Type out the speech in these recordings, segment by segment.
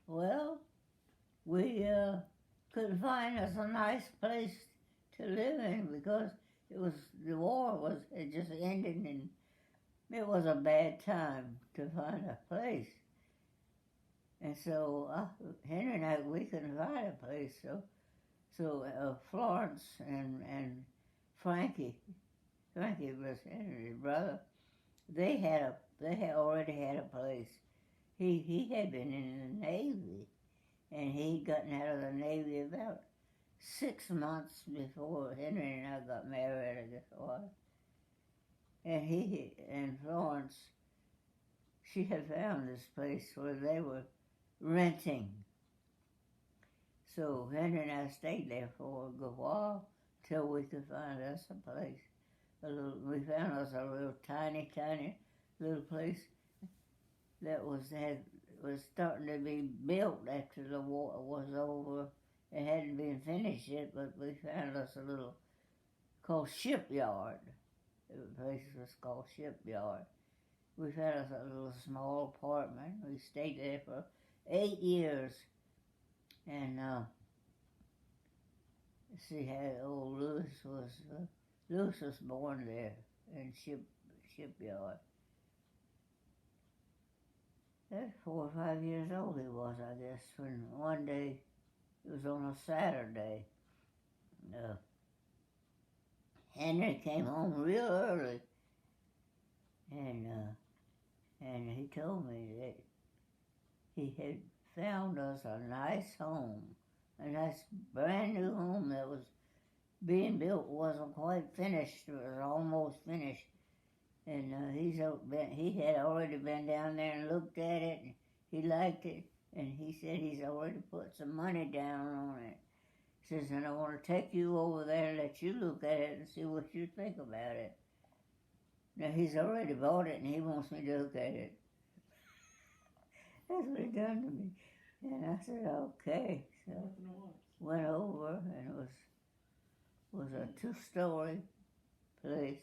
Well, we couldn't find us a nice place to live in because the war had just ended, and it was a bad time to find a place. And so Henry and I, we couldn't find a place. So Florence and Frankie was Henry's brother. They had already had a place. He had been in the Navy, and he'd gotten out of the Navy about 6 months before Henry and I got married, I guess it was. And he and Florence, she had found this place where they were renting. So Henry and I stayed there for a good while till we could find us a place. We found us a little tiny little place that was starting to be built after the war was over. It hadn't been finished yet, but we found us a little called Shipyard. The place was called Shipyard. We found us a little small apartment. We stayed there for 8 years. And see how old Lewis was born there in Shipyard. That's 4 or 5 years old he was, I guess, when one day, it was on a Saturday, Henry came home real early, and he told me that he had found us a nice home, a nice brand new home that was being built. Wasn't quite finished, it was almost finished. And he had already been down there and looked at it, and he liked it, and he said he's already put some money down on it. He says, and I want to take you over there and let you look at it and see what you think about it. Now, he's already bought it, and he wants me to look at it. That's what he done to me. And I said, okay. So went over, and it was a 2-story place.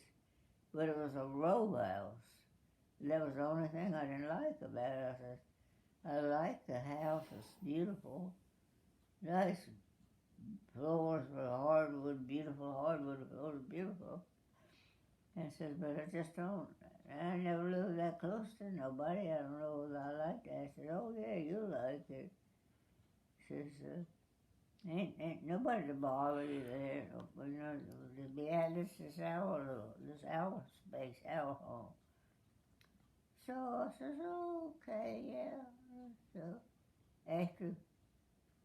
But it was a row house. That was the only thing I didn't like about it. I like the house. It's beautiful. Nice floors were hardwood, beautiful hardwood floors, beautiful. And I said, but I just don't. I never lived that close to nobody. I don't know if I like that. I said, oh yeah, you'll like it. He says, ain't nobody to bother you there. You know, this is our space, our home. So I says, okay, yeah. So after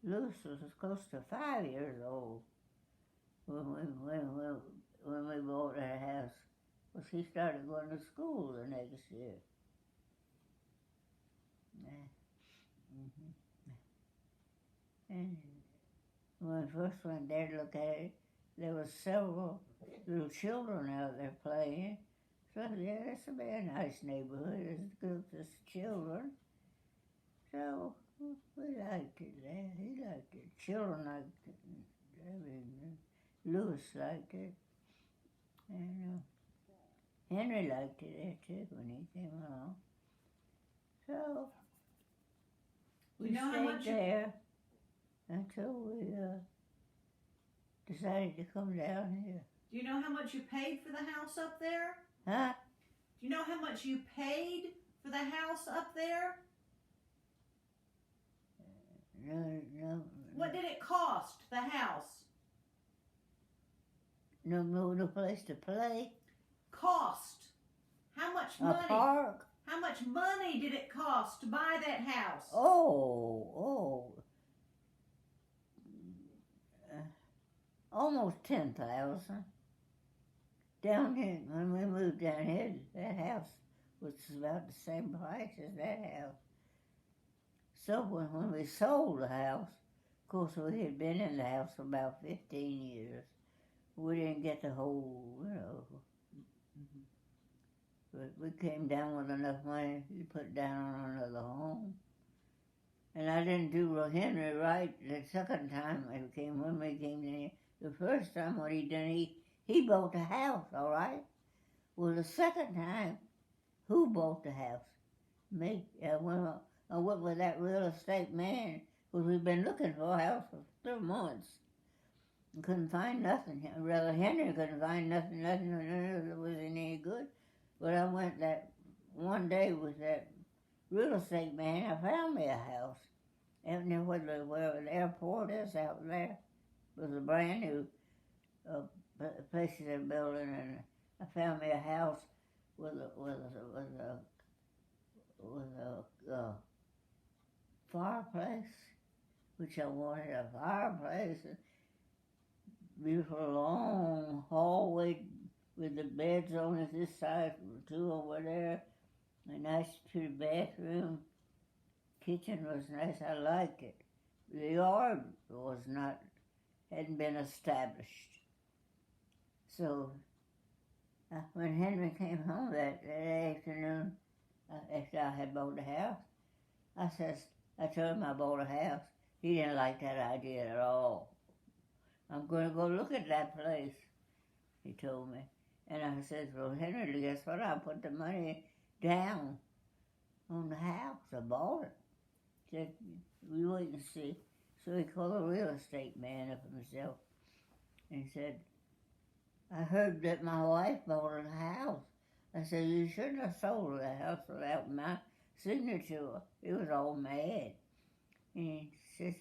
Lewis was close to 5 years old when we bought our house, well, he started going to school the next year. And when we first went there to look at it, there were several little children out there playing. So yeah, this will be a nice neighborhood. There's groups of children. So we liked it there. He liked it. Children liked it. Lewis liked it. And Henry liked it there too when he came along. So we stayed there until we decided to come down here. Do you know how much you paid for the house up there? Huh? Do you know how much you paid for the house up there? No. What did it cost, the house? No place to play. Cost. How much money? A park. How much money did it cost to buy that house? Almost 10,000. Down here, when we moved down here, that house was about the same price as that house. So when we sold the house, of course we had been in the house for about 15 years. We didn't get the whole, But we came down with enough money to put down on another home. And I didn't do Henry right the second time when we came in here. The first time what he done, he bought the house, all right? Well, the second time, who bought the house? Me. I went with that real estate man, because we've been looking for a house for 2 months. And couldn't find nothing. Brother Henry couldn't find nothing that was any good. But I went that one day with that real estate man. I found me a house out near where the airport is out there. It was a brand new place they're building, and I found me a house with a fireplace, which I wanted, a fireplace, and beautiful long hallway with the beds on it this side, 2 over there, a nice pretty bathroom. Kitchen was nice, I liked it. The yard hadn't been established. So when Henry came home that afternoon, after I had bought the house, I told him I bought a house. He didn't like that idea at all. I'm going to go look at that place, he told me. And I said, well, Henry, guess what? I put the money down on the house. I bought it. He said, we wait and see. So he called a real estate man up himself. And he said, I heard that my wife bought a house. I said, you shouldn't have sold the house without my signature. He was all mad. And he said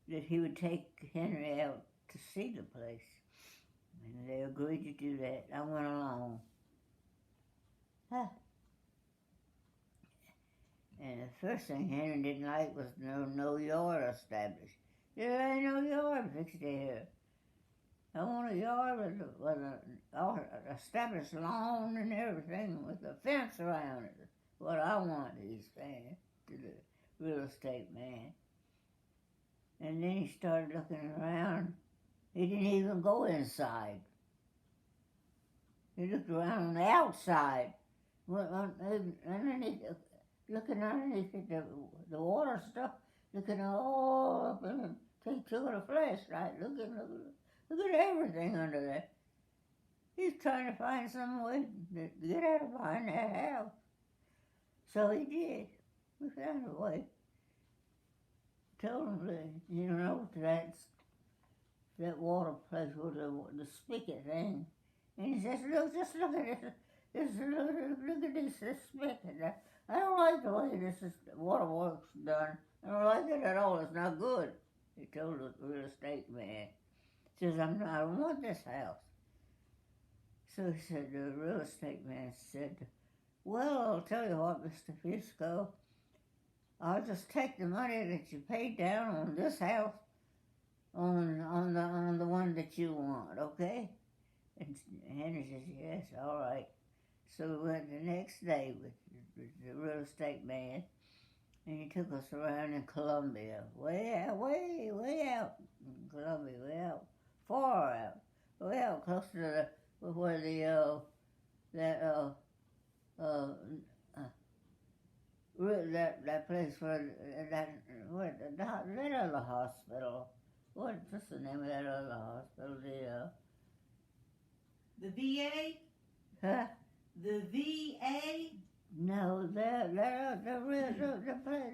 that he would take Henry out to see the place. And they agreed to do that. I went along. And the first thing Henry didn't like was no yard established. There ain't no yard fixed here. I want a yard with an established lawn and everything with a fence around it. What I want, he's saying to the real estate man. And then he started looking around. He didn't even go inside. He looked around on the outside. Underneath, looking underneath the water stuff, looking all up in it. He took a flashlight, look at everything under there. He's trying to find some way to get out of behind that house. So he did. We found a way. Told him that, that water place with the spigot thing. And he says, look, just look at this. Look at this spigot. I don't like the way this water works done. I don't like it at all. It's not good. He told the real estate man. He says, I don't want this house. So he said, the real estate man said, well, I'll tell you what, Mr. Fisco, I'll just take the money that you paid down on this house on the one that you want, okay? And Henry says, yes, all right. So we went the next day with the real estate man, and he took us around in Columbia, way out in Columbia, way out, far out, way out close to where that place where that other hospital. What's the name of that other hospital? The VA? Huh? The VA? No, the place.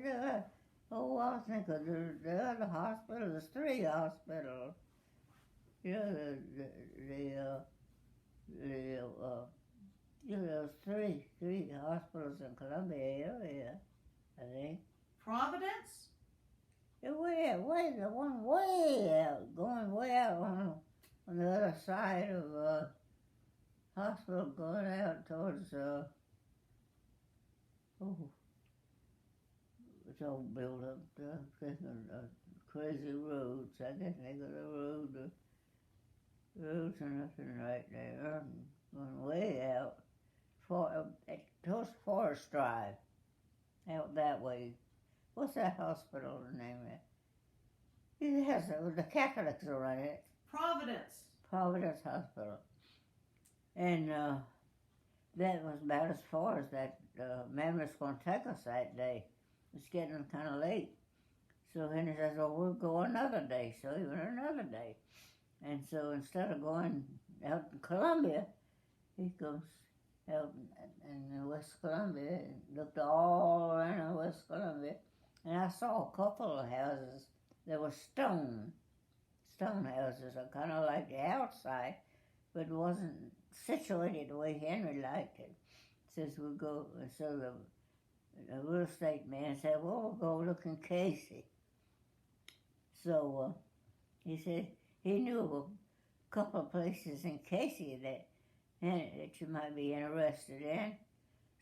Oh, I was thinking the other hospital. There's 3 hospitals. There's three hospitals in Columbia area, I think. Providence? The one way out, going way out on the other side of hospital, going out towards it's all built up, crazy roads. I can't think of the roads are nothing right there. Going way out, towards Forest Drive, out that way. What's that hospital name? It has the Catholics are running it. Providence Hospital. And that was about as far as that man was going to take us that day. It's getting kind of late. So Henry says, well, we'll go another day. So he went another day. And so instead of going out in Columbia, he goes, out in West Columbia, and looked all around West Columbia, and I saw a couple of houses that were stone houses, kind of like the outside, but it wasn't situated the way Henry liked it. Says we go, so the real estate man said, well, we'll go look in Casey. So he said he knew of a couple of places in Casey that you might be interested in.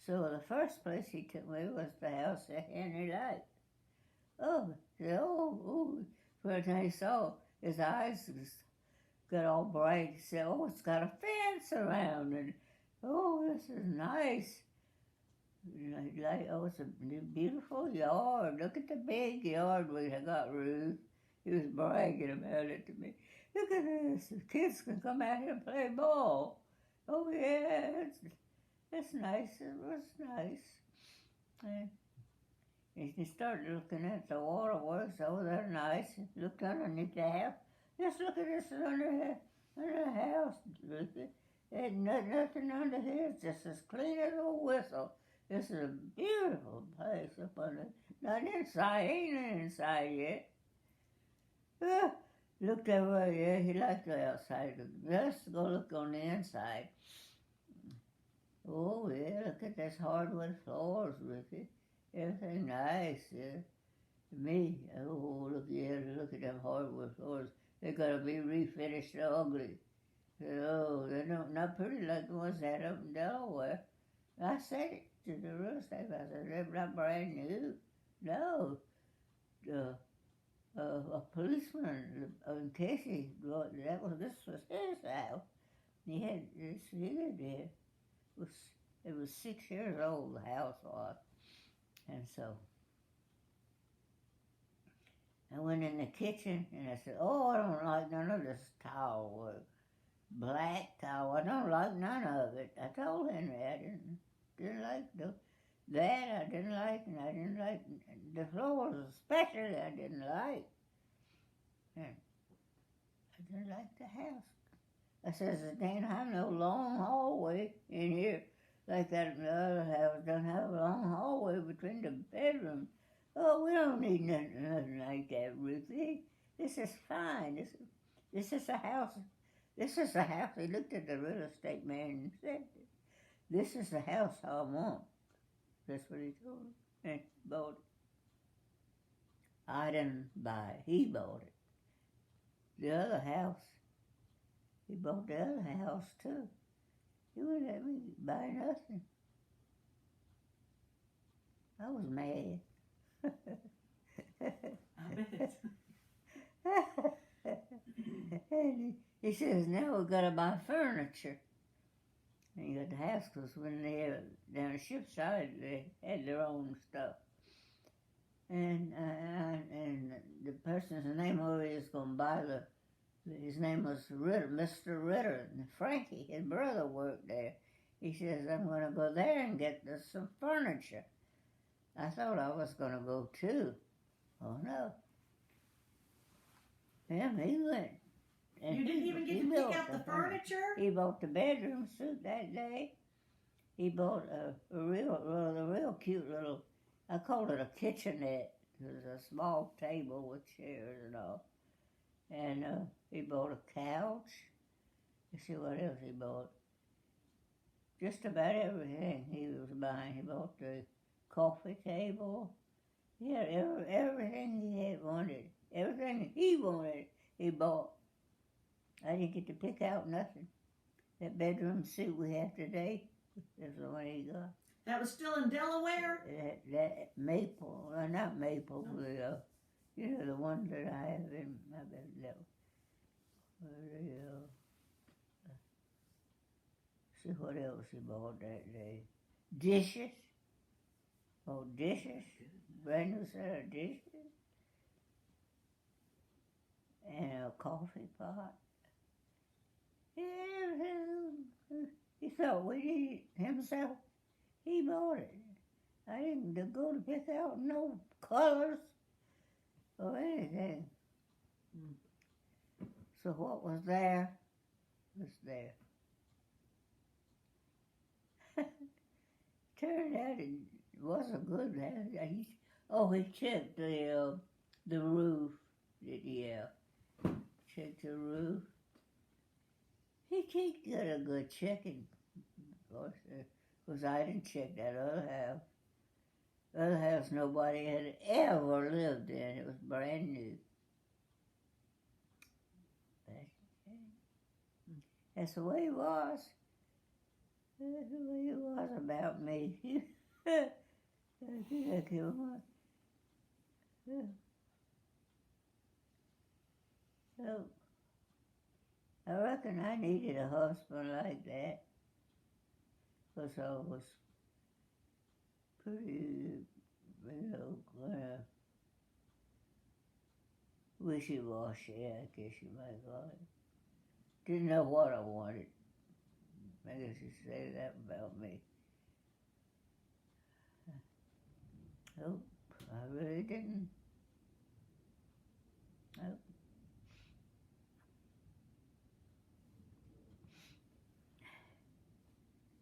So the first place he took me was the house that Henry liked. Oh, he said, oh, first thing he saw, his eyes got all bright. He said, oh, it's got a fence around it. Oh, this is nice. Like, oh, it's a beautiful yard. Look at the big yard we got, Ruth. He was bragging about it to me. Look at this. The kids can come out here and play ball. Oh, yeah, it's nice. It was nice. And he started looking at the waterworks. Oh, they're nice. He looked underneath the house. Just look at this under the house, Ruthie. There's nothing under here. It's just as clean as a whistle. This is a beautiful place up under. Not inside. Ain't inside yet. Looked over, yeah, he liked the outside. Let's go look on the inside. Oh, yeah, look at this hardwood floors, Ruthie. Everything nice, yeah. Me, oh, look at them hardwood floors. They gotta be refinished ugly. Oh, they're not pretty like the ones that up in Delaware. I said it to the real estate. I said, they're not brand new. No. A policeman in Casey, this was his house. He had this here there. It was 6 years old, the house was. And so I went in the kitchen and I said, oh, I don't like none of this tile work. Black tile, I don't like none of it. I told Henry I didn't like that I didn't like, and I didn't like the floors especially I didn't like. And I didn't like the house. I says, there ain't have no long hallway in here like that in the other house. Don't have a long hallway between the bedrooms. Oh, we don't need nothing like that, Ruthie. This is fine. This is a house. This is the house. He looked at the real estate man and said, this is the house I want. That's what he told him. And he bought it. I didn't buy it. He bought it. The other house. He bought the other house too. He wouldn't let me buy nothing. I was mad. I bet. And he says, now we've got to buy furniture. And you got the house, because when they had down the ship side, they had their own stuff. And the person's name over is going to buy his name was Ritter, Mr. Ritter, and Frankie, his brother, worked there. He says, I'm going to go there and get some furniture. I thought I was going to go too. Oh, no. Him, he went. And You didn't even get to pick out the furniture? He bought the bedroom suit that day. He bought a real cute little, I called it a kitchenette. It was a small table with chairs and all. And he bought a couch. Let's see what else he bought. Just about everything he was buying. He bought the coffee table. Yeah, everything he had wanted. Everything he wanted, he bought. I didn't get to pick out nothing. That bedroom suit we have today is the one he got. That was still in Delaware? That maple, not maple, the one that I have in my bed. See what else he bought that day. Dishes. Oh, dishes. Brand new set of dishes. And a coffee pot. Yeah, he thought we needed himself. He bought it. I didn't go to pick out no colors or anything. So what was there was there. turned out it was a good house. He checked the roof. Yeah, checked the roof. He got a good checking, of course, because I didn't check that other house. The other house nobody had ever lived in. It was brand new. That's the way it was. That's the way it was about me. So, I reckon I needed a husband like that, because I was pretty, wishy-washy, I guess you might call it. Didn't know what I wanted. I guess you say that about me. Oh, I really didn't.